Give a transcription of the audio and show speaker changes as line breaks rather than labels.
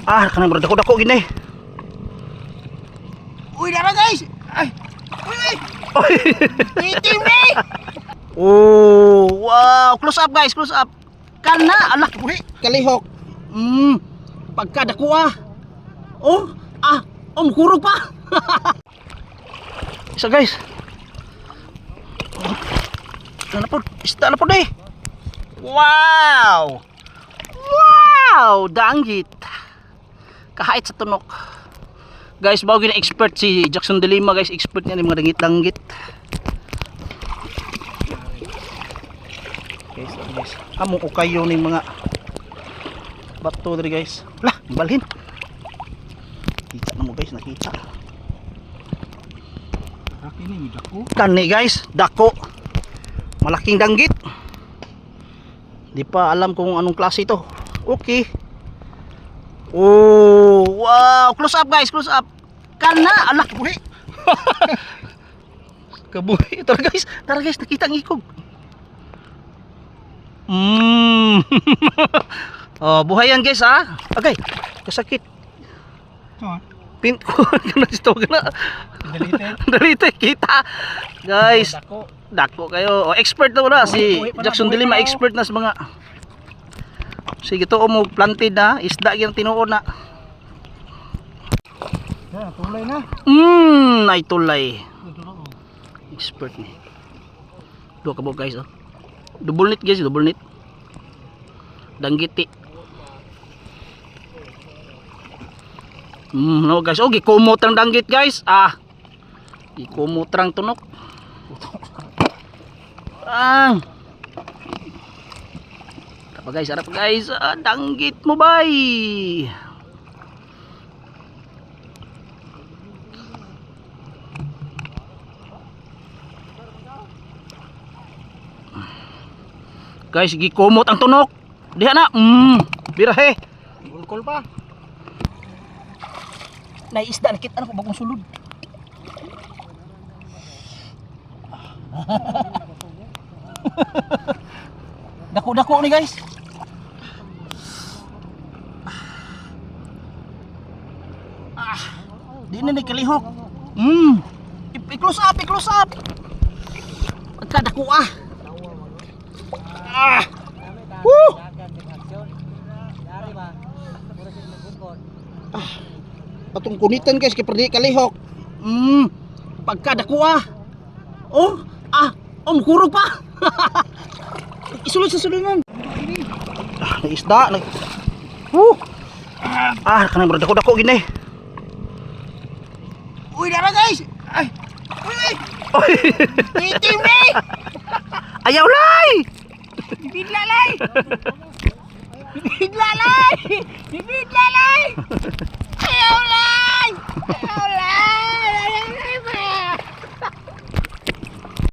Kanang bro dako gini.
Uy, dara guys. Ay. Uy.
Oy.
Itim ni.
Oh, wow, close up guys, close up. Kana ala
Uy, kalihok.
Pagkadako Oh, kurog pa. Isa guys. Isda na po eh. Wow! Wow! Danggit. Kahait sa tunok. Guys, bago na expert si Jackson De Lima guys, expert niya ng mga danggit-danggit. Guys. Amo ko kayo ng mga bato diri guys. Lah, balhin. Kita na mo guys, nakita.
Ini dako.
Kani guys, dako. Malaking danggit. Di pa alam kung anong klase ito. Okay. Oh, wow, close up guys, close up. Kana, ala, buhi. Kabuhi. Tara guys, nakita ang ikog. Oh, buhay yan guys ha. Okay, kasakit. Pint ko kana dito kana. Dalite kita. Guys, dako kayo. Oh, expert na wala si Jackson De Lima, expert na sa mga. Sige to mo planted na isda gyang tinuod na.
Tulay na.
Ay tulay. Expert ni. Duha ka guys oh. Double net guys, double net. Danggiti. No guys, oh gikumot ang danggit guys. Gikumot ang tunok. Harap guys, danggit mo bay. Guys, gikumot ang tunok. Diha na. Birahe.
Ulkol pa.
Naisda nakita na ko bagong sulod. Dako ni guys. Di na kalihok. I-close up. Pagkadako Woo! Patong kunitan guys kay perdi kalihok. Pagkadako kurog pa. Isulod sa sulunan. Naisda. Kanang bro dako gini.
Uy, dara guys. Ay. Uy. Itim ni.
Ayaw lay.
Bibidlalay.